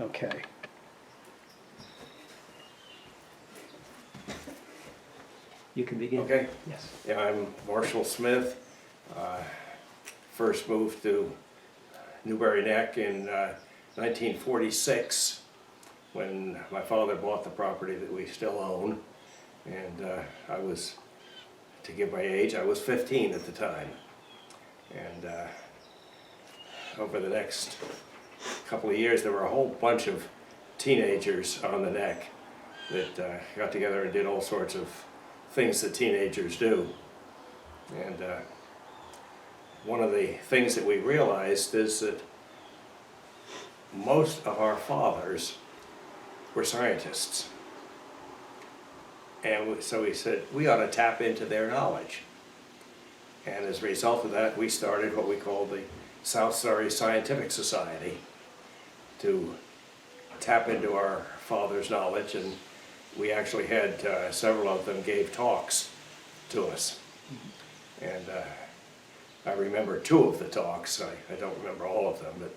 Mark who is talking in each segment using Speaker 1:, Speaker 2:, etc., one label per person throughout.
Speaker 1: Okay. You can begin.
Speaker 2: Okay.
Speaker 1: Yes.
Speaker 2: Yeah, I'm Marshall Smith. First moved to Newbury Neck in 1946 when my father bought the property that we still own. And I was, to give my age, I was 15 at the time. And over the next couple of years, there were a whole bunch of teenagers on the neck that got together and did all sorts of things that teenagers do. And one of the things that we realized is that most of our fathers were scientists. And so we said, we ought to tap into their knowledge. And as a result of that, we started what we called the South Surry Scientific Society to tap into our fathers' knowledge. And we actually had several of them gave talks to us. And I remember 2 of the talks. I don't remember all of them, but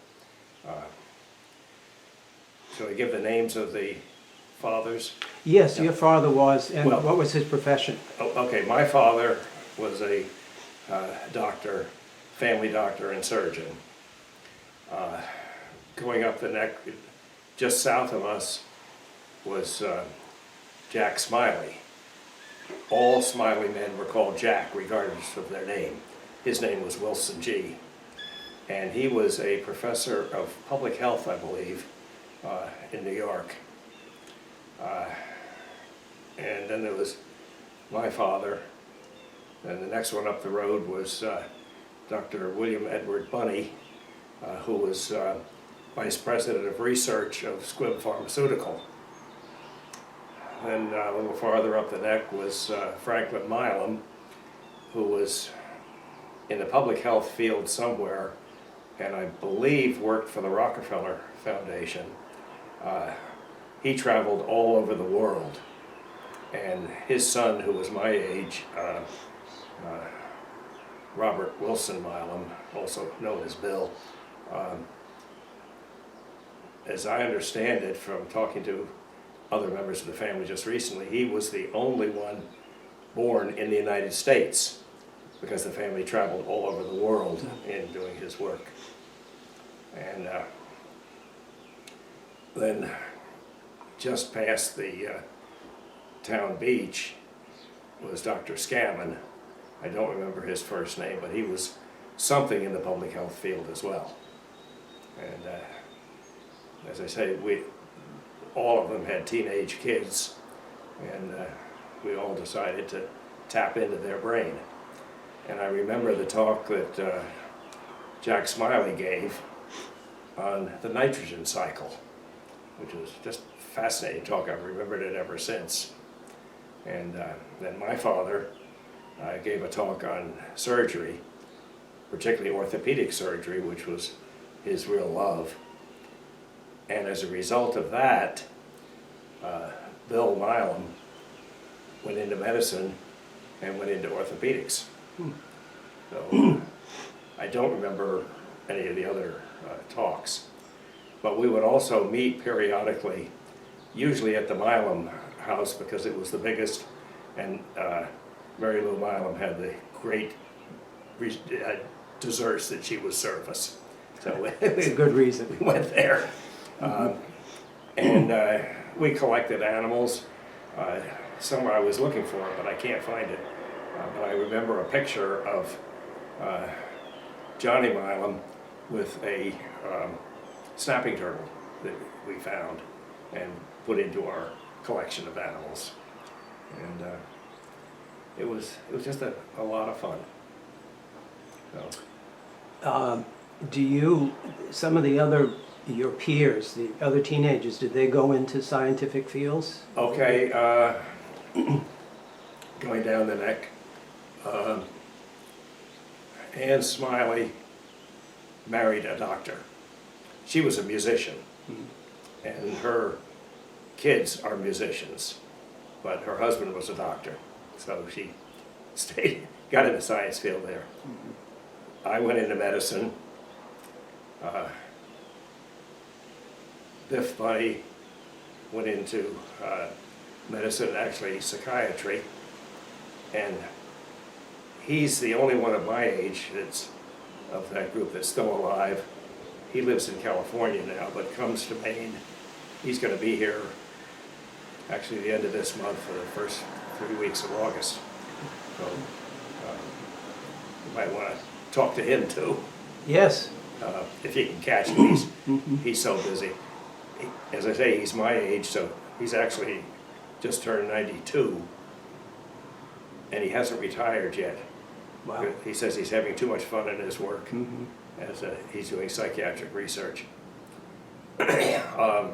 Speaker 2: shall I give the names of the fathers?
Speaker 1: Yes, your father was, and
Speaker 2: Well-
Speaker 1: what was his profession?
Speaker 2: Oh, okay, my father was a doctor, family doctor and surgeon. Going up the neck, just south of us, was Jack Smiley. All Smiley men were called Jack, regardless of their name. His name was Wilson G. And he was a professor of public health, I believe, in New York. And then there was my father, and the next one up the road was Dr. William Edward Bunny, who was Vice President of Research of Squibb Pharmaceutical. Then a little farther up the neck was Franklin Milam, who was in the public health field somewhere, and I believe worked for the Rockefeller Foundation. He traveled all over the world, and his son, who was my age, Robert Wilson Milam, also known as Bill, as I understand it from talking to other members of the family just recently, he was the only one born in the United States because the family traveled all over the world in doing his work. And then just past the town beach was Dr. Scammon. I don't remember his first name, but he was something in the public health field as well. And as I say, all of them had teenage kids, and we all decided to tap into their brain. And I remember the talk that Jack Smiley gave on the nitrogen cycle, which was just fascinating talk. I've remembered it ever since. And then my father gave a talk on surgery, particularly orthopedic surgery, which was his real love. And as a result of that, Bill Milam went into medicine and went into orthopedics. So I don't remember any of the other talks. But we would also meet periodically, usually at the Milam house because it was the biggest, and Mary Lou Milam had the great desserts that she would serve us. So
Speaker 1: It's a good reason.
Speaker 2: we went there. And we collected animals. Somewhere I was looking for it, but I can't find it. But I remember a picture of Johnny Milam with a snapping turtle that we found and put into our collection of animals. And it was just a lot of fun. So.
Speaker 1: Do you, some of the other, your peers, the other teenagers, did they go into scientific fields?
Speaker 2: Okay, going down the neck, Anne Smiley married a doctor. She was a musician, and her kids are musicians, but her husband was a doctor, so she got in the science field there. I went into medicine. Biff Buddy went into medicine, actually psychiatry, and he's the only one of my age that's of that group that's still alive. He lives in California now, but comes to Maine. He's going to be here actually the end of this month for the first 3 weeks of August. So you might want to talk to him too.
Speaker 1: Yes.
Speaker 2: If you can catch him, he's so busy. As I say, he's my age, so he's actually just turned 92, and he hasn't retired yet.
Speaker 1: Wow.
Speaker 2: He says he's having too much fun in his work, as he's doing psychiatric research. And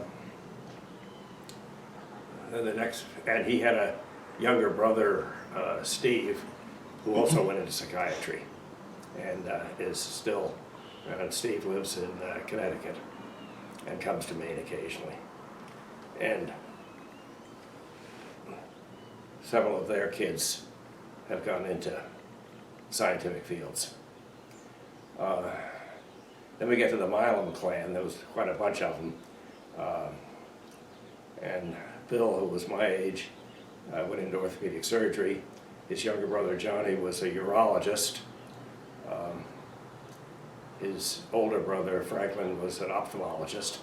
Speaker 2: he had a younger brother, Steve, who also went into psychiatry, and is still. And Steve lives in Connecticut, and comes to Maine occasionally. And several of their kids have gone into scientific fields. Then we get to the Milam clan. There was quite a bunch of them. And Bill, who was my age, went into orthopedic surgery. His younger brother Johnny was a urologist. His older brother Franklin was an ophthalmologist.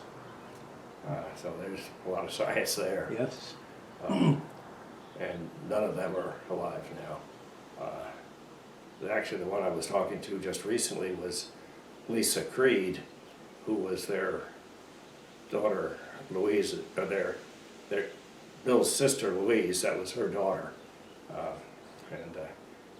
Speaker 2: So there's a lot of science there.
Speaker 1: Yes.
Speaker 2: And none of them are alive now. Actually, the one I was talking to just recently was Lisa Creed, who was their daughter Louise, or their Bill's sister Louise. That was her daughter, and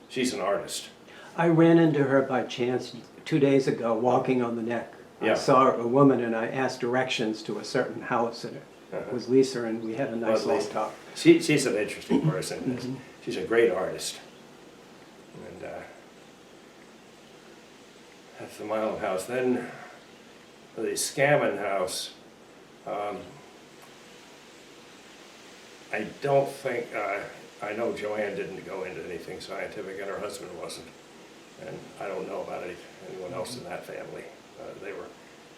Speaker 2: she's an artist.
Speaker 1: I ran into her by chance 2 days ago walking on the neck.
Speaker 2: Yeah.
Speaker 1: I saw a woman and I asked directions to a certain house, and it was Lisa, and we had a nice long talk.
Speaker 2: She's an interesting person. She's a great artist. And that's the Milam house. Then the Scammon house, I don't think, I know Joanne didn't go into anything scientific, and her husband wasn't. And I don't know about anyone else in that family. They were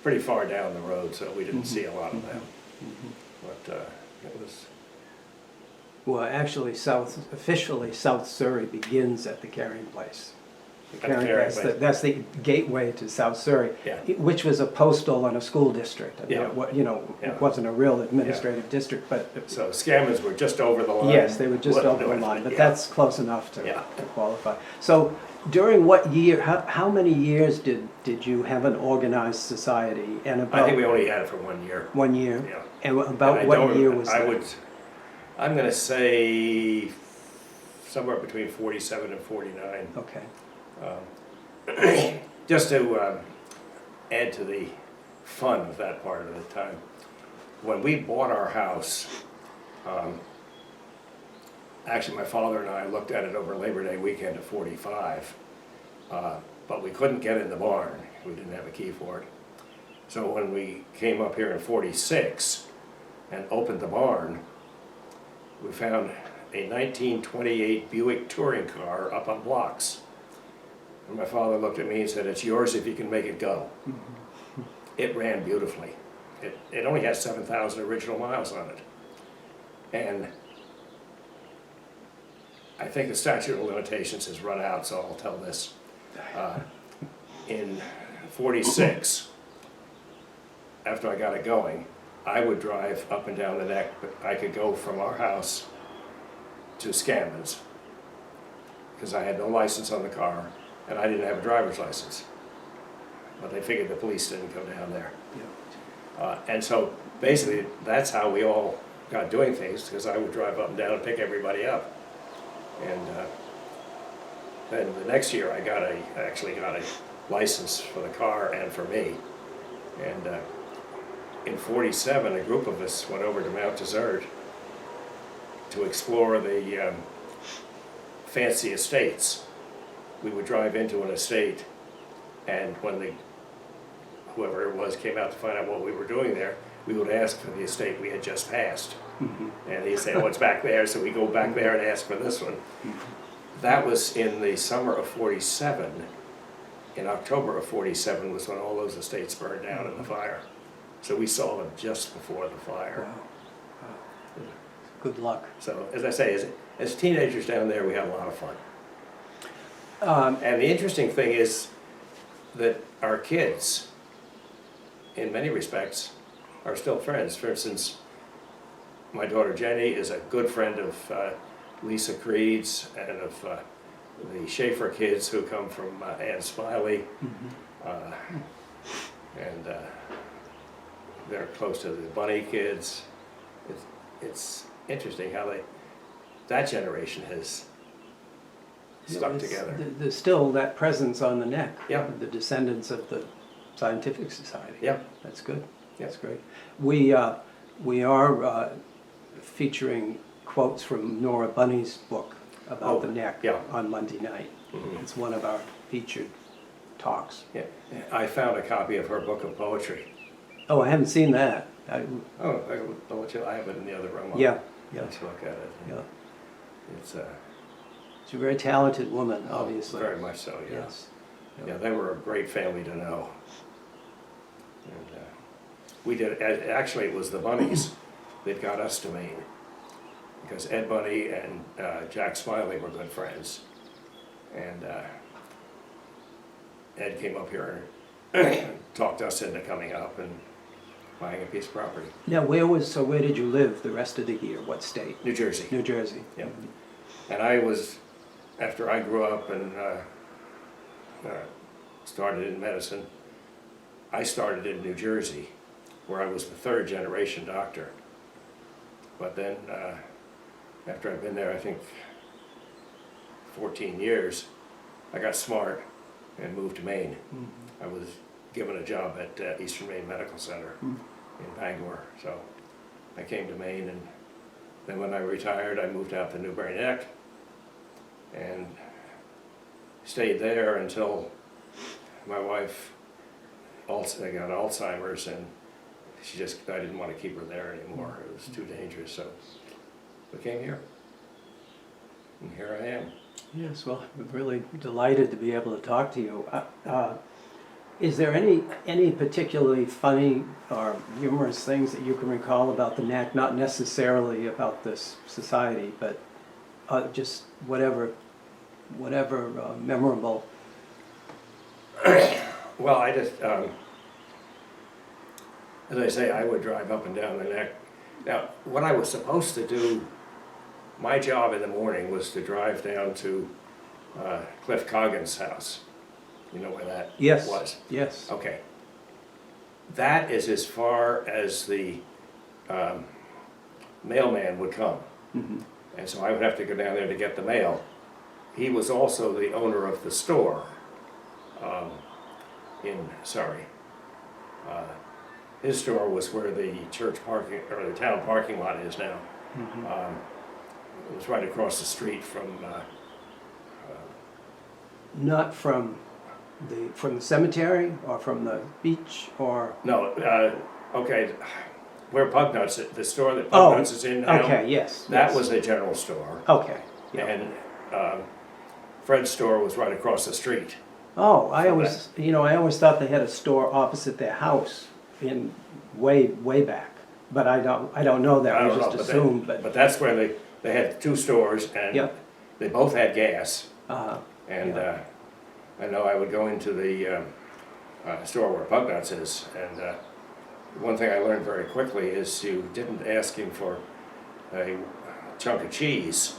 Speaker 2: pretty far down the road, so we didn't see a lot of them. But it was...
Speaker 1: Well, actually, officially, South Surrey begins at the Carrying Place.
Speaker 2: At the Carrying Place.
Speaker 1: That's the gateway to South Surrey,
Speaker 2: Yeah.
Speaker 1: which was a postal on a school district. I mean,
Speaker 2: Yeah.
Speaker 1: it wasn't a real administrative district, but...
Speaker 2: So Scammons were just over the line.
Speaker 1: Yes, they were just over the line, but that's close enough to
Speaker 2: Yeah.
Speaker 1: qualify. So during what year, how many years did you have an organized society? And about
Speaker 2: I think we only had it for 1 year.
Speaker 1: 1 year?
Speaker 2: Yeah.
Speaker 1: And about what year was that?
Speaker 2: I'm going to say somewhere between 47 and 49.
Speaker 1: Okay.
Speaker 2: Just to add to the fun of that part of the time, when we bought our house, actually my father and I looked at it over Labor Day weekend of 45, but we couldn't get in the barn. We didn't have a key for it. So when we came up here in 46 and opened the barn, we found a 1928 Buick touring car up on blocks. And my father looked at me and said, "It's yours if you can make it go." It ran beautifully. It only has 7,000 original miles on it. And I think the statute of limitations has run out, so I'll tell this. In 46, after I got it going, I would drive up and down the neck, but I could go from our house to Scammons because I had no license on the car and I didn't have a driver's license. But they figured the police didn't come down there.
Speaker 1: Yeah.
Speaker 2: And so basically that's how we all got doing things, because I would drive up and down and pick everybody up. And then the next year I actually got a license for the car and for me. And in 47, a group of us went over to Mount Desert to explore the fancy estates. We would drive into an estate, and when whoever it was came out to find out what we were doing there, we would ask for the estate we had just passed. And he'd say, "Oh, it's back there," so we go back there and ask for this one. That was in the summer of 47. In October of 47 was when all those estates burned down in the fire. So we saw them just before the fire.
Speaker 1: Wow. Wow. Good luck.
Speaker 2: So as I say, as teenagers down there, we had a lot of fun. And the interesting thing is that our kids, in many respects, are still friends. For instance, my daughter Jenny is a good friend of Lisa Creed's and of the Schaefer kids who come from Ann Smiley. And they're close to the Bunny kids. It's interesting how that generation has stuck together.
Speaker 1: There's still that presence on the neck.
Speaker 2: Yeah.
Speaker 1: The descendants of the Scientific Society.
Speaker 2: Yeah.
Speaker 1: That's good.
Speaker 2: Yeah.
Speaker 1: That's great. We are featuring quotes from Nora Bunny's book about the neck on Monday night. It's one of our featured talks.
Speaker 2: Yeah. I found a copy of her book of poetry.
Speaker 1: Oh, I haven't seen that.
Speaker 2: I have it in the other room.
Speaker 1: Yeah. Yeah.
Speaker 2: Let's look at it.
Speaker 1: Yeah.
Speaker 2: It's
Speaker 1: a very talented woman, obviously.
Speaker 2: Very much so, yeah.
Speaker 1: Yes.
Speaker 2: Yeah, they were a great family to know. And we did, actually it was the Bunnies that got us to Maine. Because Ed Bunny and Jack Smiley were good friends. And Ed came up here and talked us into coming up and buying a piece of property.
Speaker 1: Now, where did you live the rest of the year? What state?
Speaker 2: New Jersey.
Speaker 1: New Jersey.
Speaker 2: Yeah. And I was, after I grew up and started in medicine, I started in New Jersey, where I was the third generation doctor. But then, after I'd been there, I think 14 years, I got smart and moved to Maine. I was given a job at Eastern Maine Medical Center in Bangor, so I came to Maine, and then when I retired, I moved out to Newbury Neck and stayed there until my wife got Alzheimer's, and I didn't want to keep her there anymore. It was too dangerous, so we came here, and here I am.
Speaker 1: Yes, well, I'm really delighted to be able to talk to you. Is there any particularly funny or humorous things that you can recall about the neck? Not necessarily about this society, but just whatever memorable.
Speaker 2: Well, I just, as I say, I would drive up and down the neck. Now, what I was supposed to do, my job in the morning was to drive down to Cliff Coggin's house. You know where that was?
Speaker 1: Yes.
Speaker 2: Okay. That is as far as the mailman would come. And so I would have to go down there to get the mail. He was also the owner of the store in Surry. His store was where the church parking, or the town parking lot is now. It was right across the street from...
Speaker 1: Not from the cemetery, or from the beach, or...
Speaker 2: No, okay, where Pugnuts, the store that Pugnuts is in now.
Speaker 1: Okay, yes.
Speaker 2: That was a general store.
Speaker 1: Okay. Yeah.
Speaker 2: And Fred's store was right across the street.
Speaker 1: Oh, I always thought they had a store opposite their house in way back, but I don't know that. I just assumed.
Speaker 2: But that's where they had two stores, and they both had gas. And I know I would go into the store where Pugnuts is, and one thing I learned very quickly is you didn't ask him for a chunk of cheese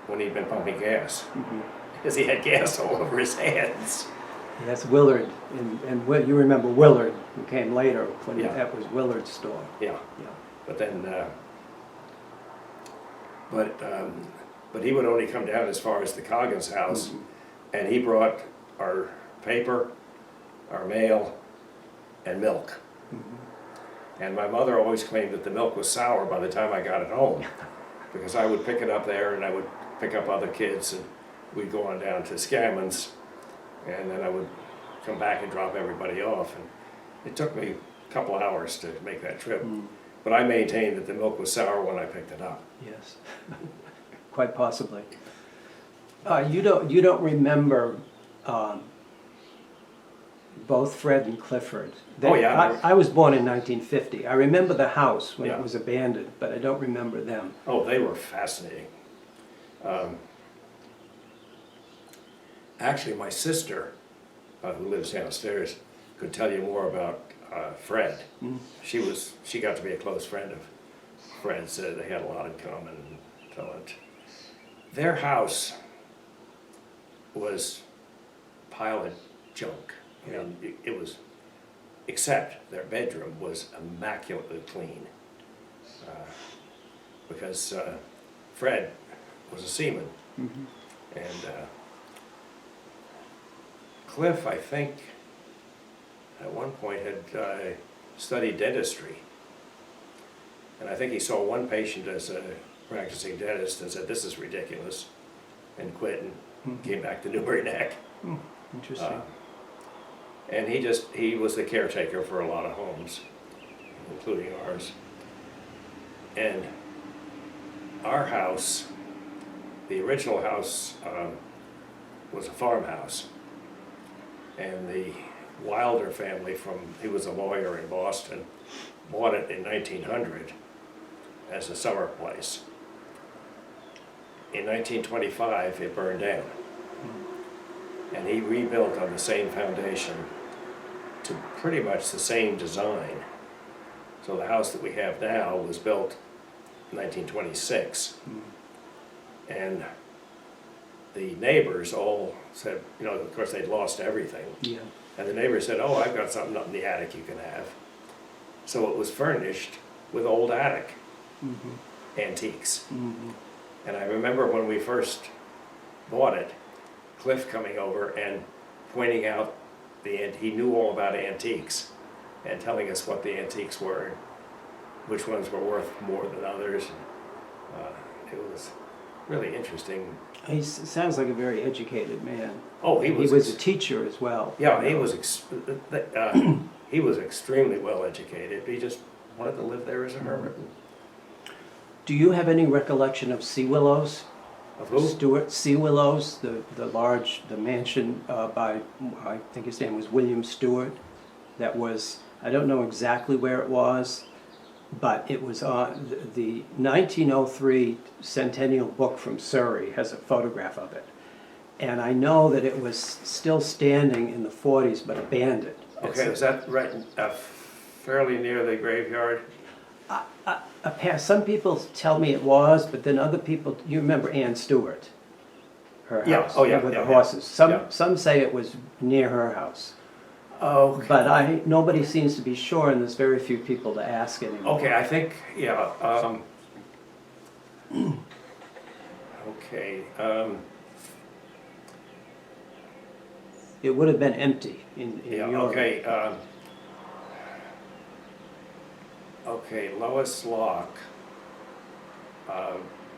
Speaker 2: when he'd been pumping gas, because he had gas all over his hands.
Speaker 1: That's Willard, and you remember Willard, who came later, when that was Willard's store.
Speaker 2: Yeah. But then, but he would only come down as far as the Coggins house, and he brought our paper, our mail, and milk. And my mother always claimed that the milk was sour by the time I got it home, because I would pick it up there, and I would pick up other kids, and we'd go on down to Scammons, and then I would come back and drop everybody off. And it took me a couple hours to make that trip, but I maintained that the milk was sour when I picked it up.
Speaker 1: Yes, quite possibly. You don't remember both Fred and Clifford.
Speaker 2: Oh, yeah.
Speaker 1: I was born in 1950. I remember the house when
Speaker 2: Yeah.
Speaker 1: it was abandoned, but I don't remember them.
Speaker 2: Oh, they were fascinating. Actually, my sister, who lives downstairs, could tell you more about Fred. She got to be a close friend of Fred's. They had a lot in common. And so on. Their house was a pile of junk. I mean, it was, except their bedroom was immaculately clean. Because Fred was a seaman. And Cliff, I think, at one point had studied dentistry. And I think he saw one patient as a practicing dentist and said, "This is ridiculous," and quit and came back to Newbury Neck.
Speaker 1: Interesting.
Speaker 2: And he was the caretaker for a lot of homes, including ours. And our house, the original house, was a farmhouse. And the Wilder family he was a lawyer in Boston, bought it in 1900 as a summer place. In 1925, it burned down. And he rebuilt on the same foundation to pretty much the same design. So the house that we have now was built in 1926. And the neighbors all said, of course they'd lost everything.
Speaker 1: Yeah.
Speaker 2: And the neighbor said, "Oh, I've got something up in the attic you can have." So it was furnished with old attic antiques. And I remember when we first bought it, Cliff coming over and pointing out he knew all about antiques and telling us what the antiques were and which ones were worth more than others. It was really interesting.
Speaker 1: He sounds like a very educated man.
Speaker 2: Oh, he was
Speaker 1: a teacher as well.
Speaker 2: Yeah, he was he was extremely well educated. He just wanted to live there as a hermit.
Speaker 1: Do you have any recollection of Sea Willows?
Speaker 2: Of who?
Speaker 1: Stuart Sea Willows, the mansion by, I think his name was William Stewart. That was, I don't know exactly where it was, but it was on the 1903 Centennial book from Surry has a photograph of it. And I know that it was still standing in the 40s, but abandoned.
Speaker 2: Okay, is that right, fairly near the graveyard?
Speaker 1: Some people tell me it was, but then other people, you remember Ann Stewart, her house,
Speaker 2: Yeah. Oh, yeah,
Speaker 1: with
Speaker 2: yeah,
Speaker 1: the horses. Some
Speaker 2: yeah.
Speaker 1: some say it was near her house,
Speaker 2: Oh,
Speaker 1: but nobody seems to be sure, and there's very few people to ask anymore.
Speaker 2: okay, I think, yeah. Okay.
Speaker 1: It would have been empty in
Speaker 2: Yeah.
Speaker 1: your.
Speaker 2: Okay. Okay. Lois Locke,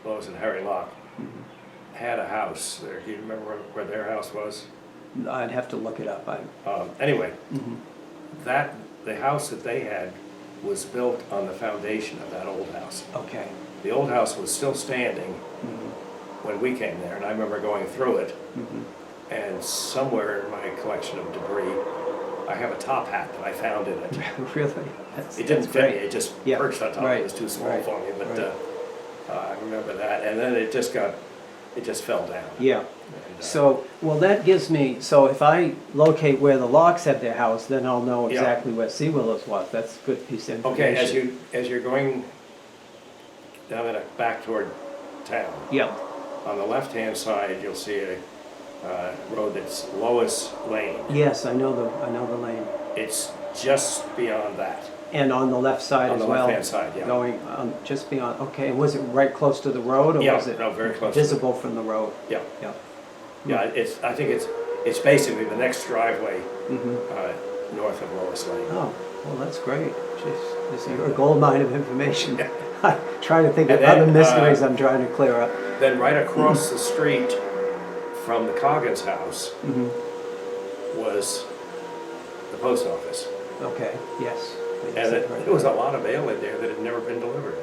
Speaker 2: Lois and Harry Locke, had a house there. Do you remember where their house was?
Speaker 1: I'd have to look it up.
Speaker 2: Anyway, the house that they had was built on the foundation of that old house.
Speaker 1: Okay.
Speaker 2: The old house was still standing when we came there, and I remember going through it. And somewhere in my collection of debris, I have a top hat that I found in it.
Speaker 1: Really?
Speaker 2: It didn't fit me. It just
Speaker 1: Yeah,
Speaker 2: perched on top.
Speaker 1: right,
Speaker 2: It was too small
Speaker 1: right,
Speaker 2: for me. But
Speaker 1: right.
Speaker 2: I remember that, and then it just fell down.
Speaker 1: Yeah.
Speaker 2: And,
Speaker 1: So, well, that gives me, so if I locate where the Locks had their house, then I'll know
Speaker 2: Yeah.
Speaker 1: exactly where Sea Willows was. That's a good piece of
Speaker 2: okay,
Speaker 1: information.
Speaker 2: as you're going down back toward town,
Speaker 1: Yeah,
Speaker 2: on the left-hand side, you'll see a road that's Lois Lane.
Speaker 1: yes, I know the lane.
Speaker 2: It's just beyond that.
Speaker 1: And on the left side
Speaker 2: On
Speaker 1: as
Speaker 2: the
Speaker 1: well?
Speaker 2: left-hand side, yeah.
Speaker 1: Going, just beyond, okay, and was it right close to the road, or
Speaker 2: Yeah,
Speaker 1: was it
Speaker 2: no, very close to
Speaker 1: visible from the road?
Speaker 2: Yeah.
Speaker 1: Yeah.
Speaker 2: Yeah, I think it's basically the next driveway
Speaker 1: Mm-hmm.
Speaker 2: north of Lois Lane.
Speaker 1: Oh, well, that's great. Jeez, this is a gold mine of information. I'm trying to think of
Speaker 2: And then,
Speaker 1: other mysteries I'm trying to clear up.
Speaker 2: Then right across the street from the Coggins house was the post office.
Speaker 1: Okay, yes.
Speaker 2: And there was a lot of mail in there that had never been delivered.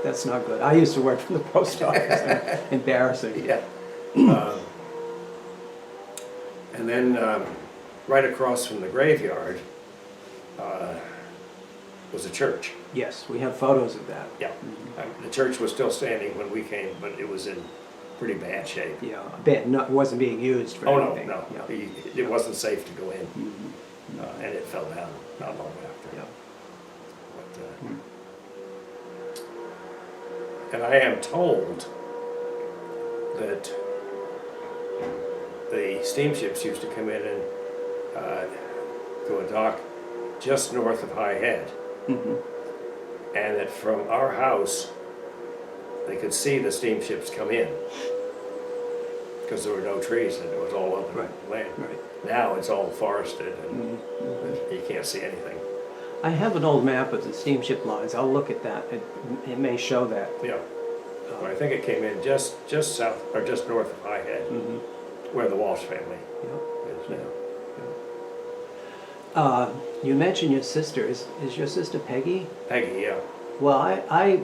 Speaker 1: That's not good. I used to work for the post office. Embarrassing.
Speaker 2: Yeah. And then right across from the graveyard was a church.
Speaker 1: Yes, we have photos of that.
Speaker 2: Yeah, the church was still standing when we came, but it was in pretty bad shape.
Speaker 1: Yeah, a bit, not, wasn't being used for
Speaker 2: Oh,
Speaker 1: anything.
Speaker 2: no,
Speaker 1: Yeah.
Speaker 2: it wasn't safe to go in,
Speaker 1: Mhm.
Speaker 2: and it fell down not long after.
Speaker 1: Yeah.
Speaker 2: But, and I am told that the steamships used to come in and to a dock just north of High Head,
Speaker 1: Mhm.
Speaker 2: and that from our house they could see the steamships come in because there were no trees and it was all open
Speaker 1: Right.
Speaker 2: land.
Speaker 1: Right.
Speaker 2: Now it's all forested and
Speaker 1: Mhm.
Speaker 2: you can't see anything.
Speaker 1: I have an old map of the steamship lines. I'll look at that. It may show that.
Speaker 2: Yeah, but I think it came in just south or just north of High Head,
Speaker 1: Mhm.
Speaker 2: where the Walsh family
Speaker 1: Yeah.
Speaker 2: is now.
Speaker 1: You mentioned your sister. Is your sister Peggy?
Speaker 2: Peggy, yeah.
Speaker 1: Well, I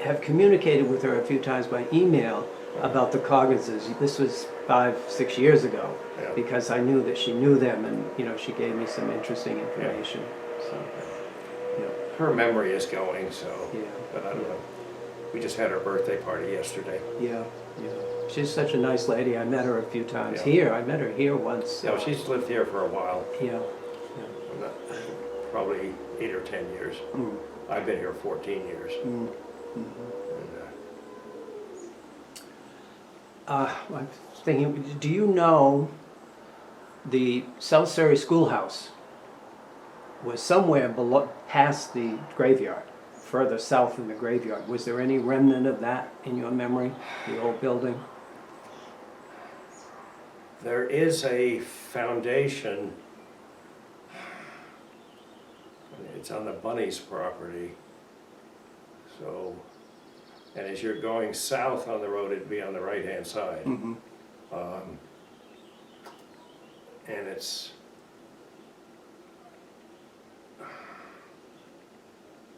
Speaker 1: have communicated with her a few times by email about the Cogginses. This was 5-6 years ago,
Speaker 2: Yeah.
Speaker 1: because I knew that she knew them, and she gave me some interesting information. So,
Speaker 2: Her memory is going, so,
Speaker 1: yeah,
Speaker 2: but I don't know. We just had her birthday party yesterday.
Speaker 1: yeah, yeah. She's such a nice lady. I met her a few times
Speaker 2: Yeah.
Speaker 1: here. I met her here once.
Speaker 2: No, she's lived here for a while,
Speaker 1: Yeah.
Speaker 2: probably 8 or 10 years.
Speaker 1: Mm.
Speaker 2: I've been here 14 years.
Speaker 1: Mm.
Speaker 2: And,
Speaker 1: I'm thinking, do you know the South Surrey Schoolhouse was somewhere below, past the graveyard, further south than the graveyard? Was there any remnant of that in your memory, the old building?
Speaker 2: There is a foundation. It's on the Bunny's property. So, and as you're going south on the road, it'd be on the right-hand side.
Speaker 1: Mm-hmm.
Speaker 2: And it's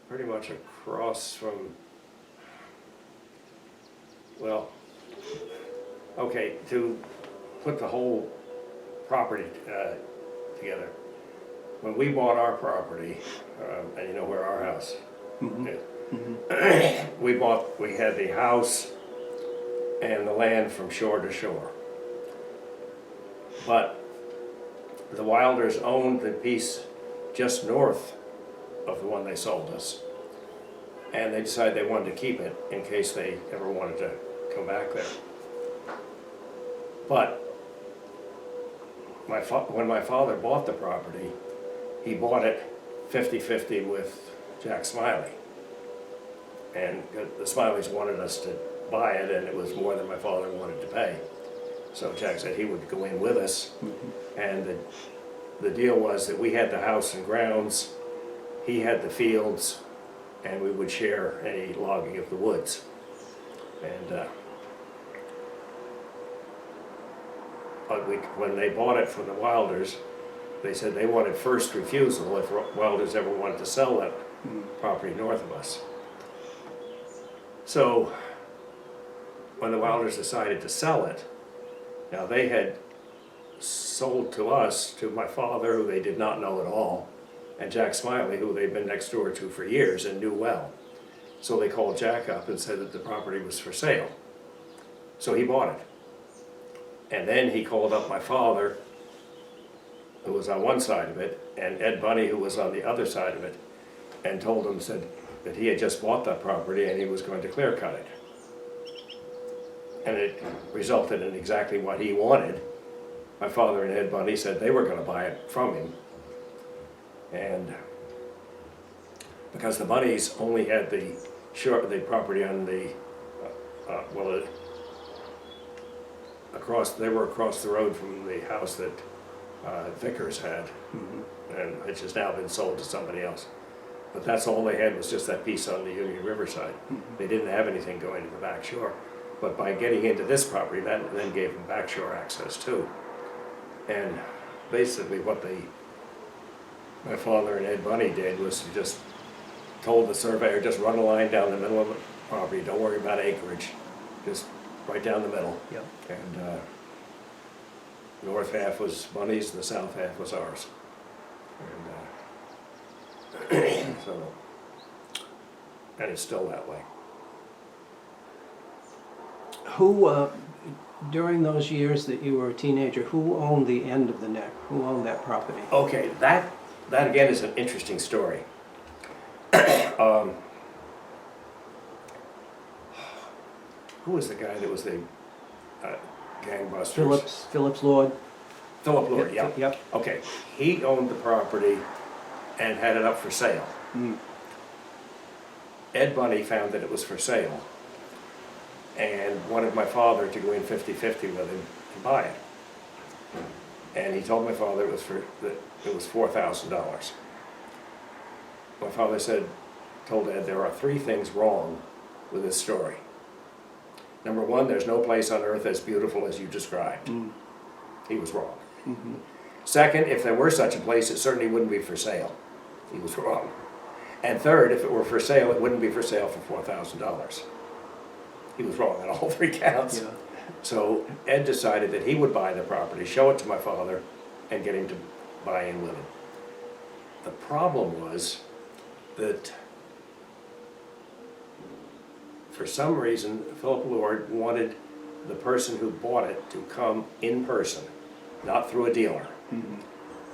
Speaker 2: pretty much across from, well, okay, to put the whole property together. When we bought our property, and you know where our house
Speaker 1: Mm-hmm.
Speaker 2: is,
Speaker 1: Mm-hmm.
Speaker 2: we had the house and the land from shore to shore. But the Wilders owned the piece just north of the one they sold us. And they decided they wanted to keep it in case they ever wanted to come back there. But when my father bought the property, he bought it 50-50 with Jack Smiley. And the Smileys wanted us to buy it, and it was more than my father wanted to pay. So Jack said he would go in with us.
Speaker 1: Mm-hmm.
Speaker 2: And the deal was that we had the house and grounds, he had the fields, and we would share any logging of the woods. And when they bought it from the Wilders, they said they wanted first refusal if Wilders ever wanted to sell that property north of us. So when the Wilders decided to sell it, now they had sold to us, to my father, who they did not know at all, and Jack Smiley, who they'd been next door to for years and knew well. So they called Jack up and said that the property was for sale. So he bought it. And then he called up my father, who was on one side of it, and Ed Bunny, who was on the other side of it, and told him, said that he had just bought that property and he was going to clear cut it. And it resulted in exactly what he wanted. My father and Ed Bundy said they were going to buy it from him. And because the Bunnies only had the property on the, they were across the road from the house that Vickers had, and which has now been sold to somebody else. But that's all they had, was just that piece on the Union River side. They didn't have anything going to the back shore. But by getting into this property, that then gave them back shore access too. And basically what my father and Ed Bunny did was to just told the surveyor, just run a line down the middle of the property, don't worry about acreage, just right down the middle.
Speaker 1: Yep.
Speaker 2: And north half was Bunny's, and the south half was ours. And so, and it's still that way.
Speaker 1: Who, during those years that you were a teenager, who owned the end of the neck? Who owned that property?
Speaker 2: Okay, that again is an interesting story. Who was the guy that was the gangbusters?
Speaker 1: Phillips Lord?
Speaker 2: Philip Lord, yeah.
Speaker 1: Yep.
Speaker 2: Okay, he owned the property and had it up for sale.
Speaker 1: Mm.
Speaker 2: Ed Bunny found that it was for sale and wanted my father to go in 50-50 with him to buy it. And he told my father it was $4,000. My father told Ed, there are 3 things wrong with this story. Number 1, there's no place on earth as beautiful as you described.
Speaker 1: Mm.
Speaker 2: He was wrong.
Speaker 1: Mm-hmm.
Speaker 2: Second, if there were such a place, it certainly wouldn't be for sale. He was wrong. And third, if it were for sale, it wouldn't be for sale for $4,000. He was wrong on all 3 counts.
Speaker 1: Yeah.
Speaker 2: So Ed decided that he would buy the property, show it to my father, and get him to buy in with him. The problem was that for some reason, Philip Lord wanted the person who bought it to come in person, not through a dealer.
Speaker 1: Mm-hmm.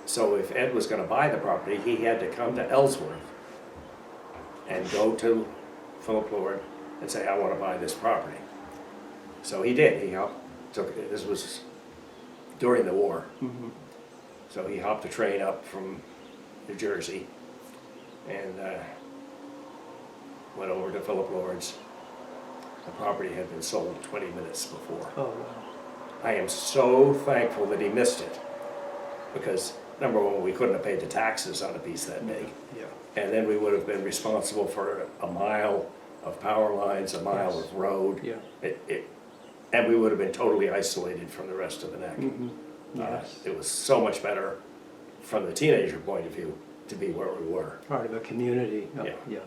Speaker 2: So if Ed was going to buy the property, he had to come to Ellsworth and go to Philip Lord and say, I want to buy this property. So he did. This was during the war.
Speaker 1: Mm-hmm.
Speaker 2: So he hopped a train up from New Jersey and went over to Philip Lord's. The property had been sold 20 minutes before.
Speaker 1: Oh, wow.
Speaker 2: I am so thankful that he missed it, because number 1, we couldn't have paid the taxes on a piece that big.
Speaker 1: Yeah.
Speaker 2: And then we would have been responsible for a mile of power lines, a mile
Speaker 1: Yes.
Speaker 2: of road.
Speaker 1: Yeah.
Speaker 2: And we would have been totally isolated from the rest of the neck.
Speaker 1: Mm-hmm. Yes.
Speaker 2: It was so much better from the teenager point of view to be where we were.
Speaker 1: Part of a community. Oh,
Speaker 2: Yeah.
Speaker 1: Yeah.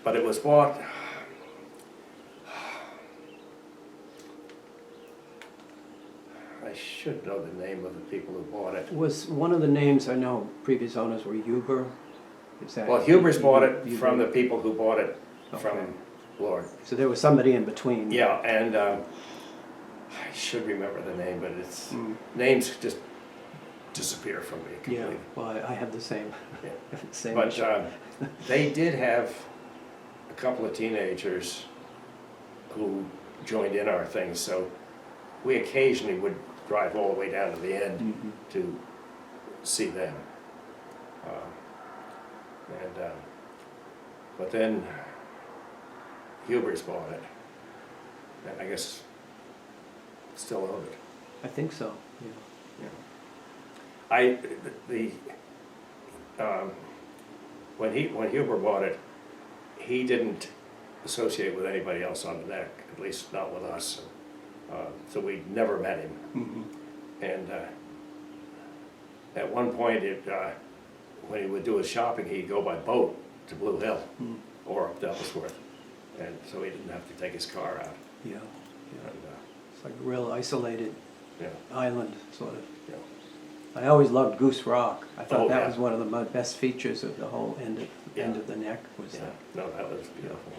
Speaker 2: But it was bought, I should know the name of the people who bought it.
Speaker 1: Was one of the names, I know previous owners were Huber? Is that?
Speaker 2: Well, Huber's bought it
Speaker 1: Huber?
Speaker 2: from the people who bought it from
Speaker 1: Okay.
Speaker 2: Lord.
Speaker 1: So there was somebody in between.
Speaker 2: Yeah, and I should remember the name, but it's
Speaker 1: Mm.
Speaker 2: names just disappear from me
Speaker 1: Yeah,
Speaker 2: completely.
Speaker 1: well, I have the same,
Speaker 2: Yeah.
Speaker 1: same
Speaker 2: But
Speaker 1: issue.
Speaker 2: they did have a couple of teenagers who joined in our things, so we occasionally would drive all the way down to the end
Speaker 1: Mhm.
Speaker 2: to see them. But then Huber's bought it, and I guess still own it.
Speaker 1: I think so, yeah.
Speaker 2: When Huber bought it, he didn't associate with anybody else on the neck, at least not with us. So we never met him.
Speaker 1: Mhm.
Speaker 2: And at one point, when he would do his shopping, he'd go by boat to Blue Hill
Speaker 1: Mm.
Speaker 2: or up to Ellsworth, and so he didn't have to take his car out.
Speaker 1: Yeah, yeah.
Speaker 2: And,
Speaker 1: It's like a real isolated
Speaker 2: yeah,
Speaker 1: island, sort of.
Speaker 2: yeah.
Speaker 1: I always loved Goose Rock. I thought
Speaker 2: Oh,
Speaker 1: that
Speaker 2: yeah.
Speaker 1: was one of the best features of the whole end
Speaker 2: Yeah.
Speaker 1: of the neck. Was
Speaker 2: Yeah,
Speaker 1: that.
Speaker 2: no, that was beautiful.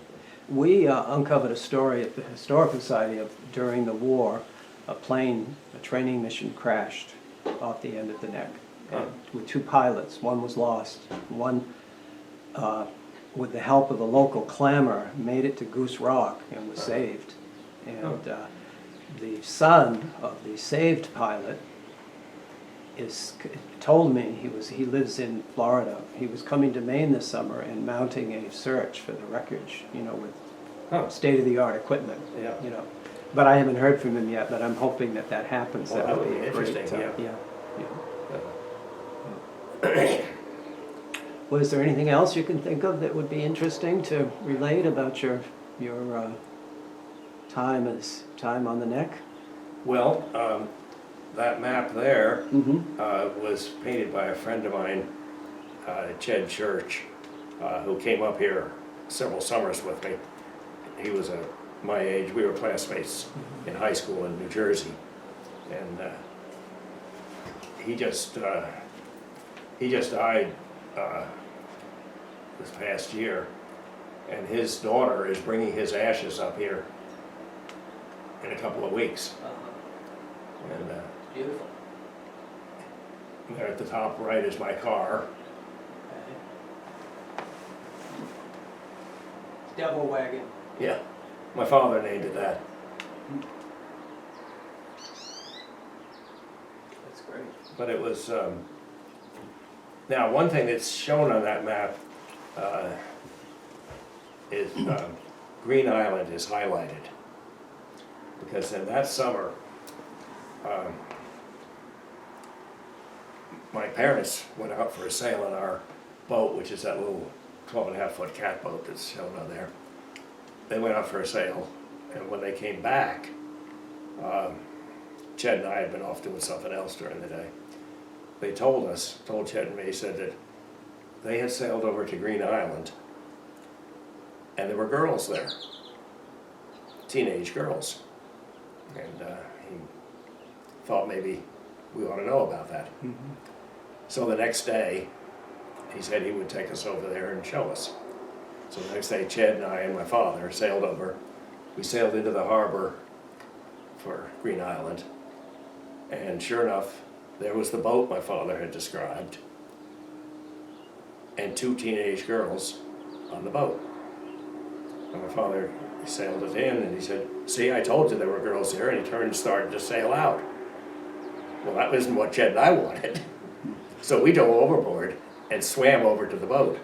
Speaker 1: We uncovered a story at the Historical Society of during the war, a training mission crashed off the end of the neck with 2 pilots. One was lost. One, with the help of a local clamor, made it to Goose Rock and was saved. And the son of the saved pilot told me he lives in Florida. He was coming to Maine this summer and mounting a search for the wreckage, with state-of-the-art equipment,
Speaker 2: Yeah.
Speaker 1: But I haven't heard from him yet, but I'm hoping that happens.
Speaker 2: Well, that would be
Speaker 1: a
Speaker 2: interesting,
Speaker 1: great,
Speaker 2: yeah.
Speaker 1: yeah. Well, is there anything else you can think of that would be interesting to relate about your time on the neck?
Speaker 2: Well, that map there
Speaker 1: Mm-hmm.
Speaker 2: was painted by a friend of mine, Ched Church, who came up here several summers with me. He was my age. We were classmates in high school in New Jersey. And he just died this past year, and his daughter is bringing his ashes up here in a couple of weeks. And
Speaker 1: Beautiful.
Speaker 2: there at the top right is my car.
Speaker 1: Okay. Devil wagon.
Speaker 2: Yeah, my father named it that.
Speaker 1: That's great.
Speaker 2: But it was, now one thing that's shown on that map is Green Island is highlighted. Because in that summer, my parents went out for a sail in our boat, which is that little 12.5-foot catboat that's shown on there. They went out for a sail, and when they came back, Ched and I had been off doing something else during the day. They told Ched and me, said that they had sailed over to Green Island, and there were girls there, teenage girls. And he thought maybe we ought to know about that.
Speaker 1: Mm-hmm.
Speaker 2: So the next day, he said he would take us over there and show us. So the next day, Ched and I and my father sailed over. We sailed into the harbor for Green Island, and sure enough, there was the boat my father had described, and 2 teenage girls on the boat. And my father sailed it in, and he said, "See, I told you there were girls here," and he turned and started to sail out. Well, that wasn't what Ched and I wanted. So we dove overboard and swam over to the boat.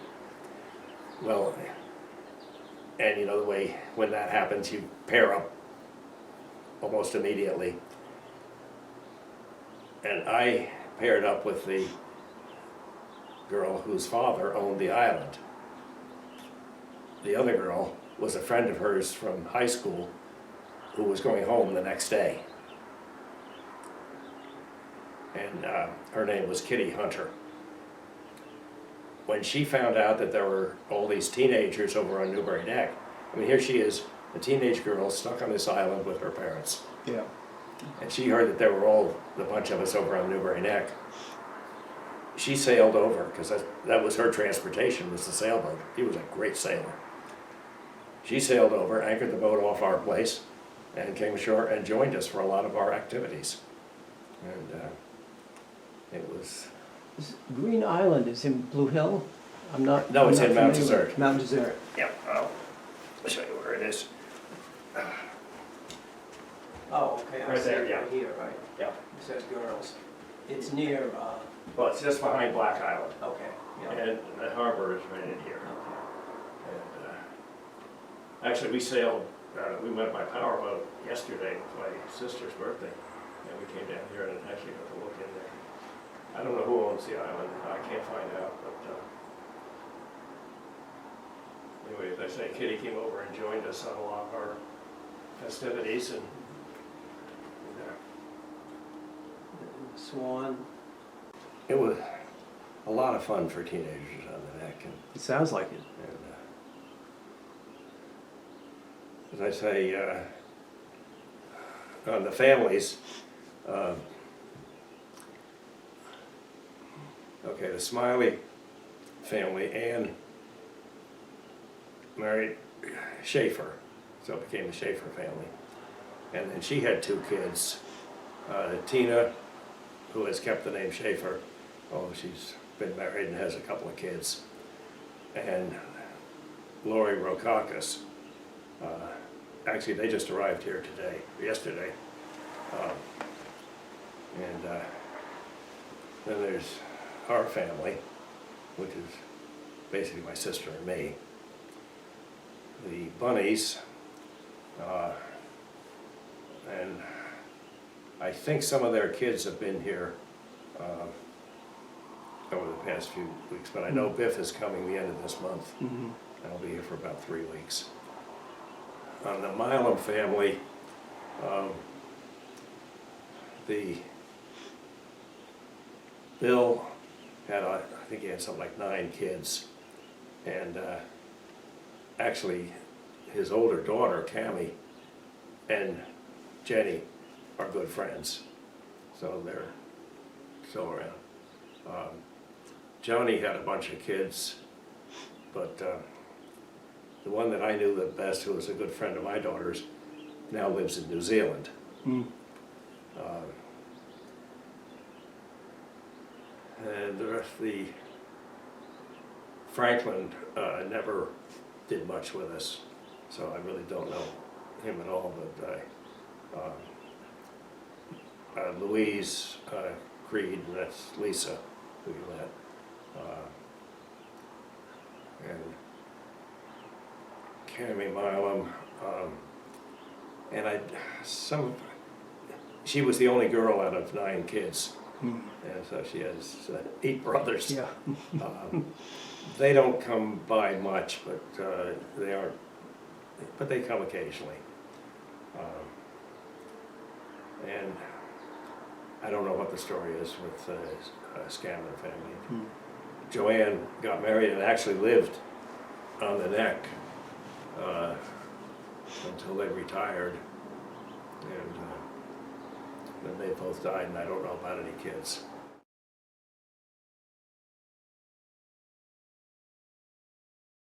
Speaker 2: Well, and you know the way when that happens, you pair up almost immediately. And I paired up with the girl whose father owned the island. The other girl was a friend of hers from high school who was going home the next day. And her name was Kitty Hunter. When she found out that there were all these teenagers over on Newbury Neck, I mean, here she is, a teenage girl stuck on this island with her parents.
Speaker 1: Yeah.
Speaker 2: And she heard that there were all the bunch of us over on Newbury Neck. She sailed over, because that was her transportation, was the sailboat. He was a great sailor. She sailed over, anchored the boat off our place, and came ashore and joined us for a lot of our activities. And it was...
Speaker 1: Green Island is in Blue Hill?
Speaker 2: No, it's
Speaker 1: I'm
Speaker 2: in
Speaker 1: not
Speaker 2: Mount
Speaker 1: familiar with
Speaker 2: Desert.
Speaker 1: it. Mount Desert.
Speaker 2: Yep, I'll show you where it is.
Speaker 1: Oh, okay, I
Speaker 2: Right
Speaker 1: see
Speaker 2: there,
Speaker 1: it
Speaker 2: yeah.
Speaker 1: right here, right?
Speaker 2: Yep.
Speaker 1: It says girls. It's near,
Speaker 2: Well, it's just behind Black Island.
Speaker 1: okay, yeah.
Speaker 2: And the harbor is right in here.
Speaker 1: Okay.
Speaker 2: And actually, we sailed, we went by powerboat yesterday with my sister's birthday. And we came down here and actually got to look in there. I don't know who owns the island. I can't find out, but anyway, as I say, Kitty came over and joined us on a lot of our festivities, and
Speaker 1: Swan.
Speaker 2: it was a lot of fun for teenagers on the neck. And
Speaker 1: It sounds like it.
Speaker 2: as I say, on the families, okay, the Smiley family, Ann married Schaefer, so it became the Schaefer family. And then she had 2 kids, Tina, who has kept the name Schaefer. Oh, she's been married and has a couple of kids. And Lori Rokakis. Actually, they just arrived here yesterday. And then there's our family, which is basically my sister and me. The Bunnies, and I think some of their kids have been here over the past few weeks, but I know Biff is coming the end of this month.
Speaker 1: Mm-hmm.
Speaker 2: I'll be here for about 3 weeks. On the Milam family, Bill had, I think he had something like 9 kids, and actually his older daughter, Cammie, and Jenny are good friends. So still around. Johnny had a bunch of kids, but the one that I knew the best, who was a good friend of my daughter's, now lives in New Zealand.
Speaker 1: Mm.
Speaker 2: And the rest of the Franklin never did much with us, so I really don't know him at all. But Louise Creed, and that's Lisa, who you met, and Cammy Milam, and she was the only girl out of 9 kids.
Speaker 1: Mm.
Speaker 2: And so she has 8 brothers.
Speaker 1: Yeah.
Speaker 2: They don't come by much, but they come occasionally. And I don't know what the story is with Scanlon family.
Speaker 1: Mm.
Speaker 2: Joanne got married and actually lived on the neck until they retired. And then they both died, and I don't know about any kids.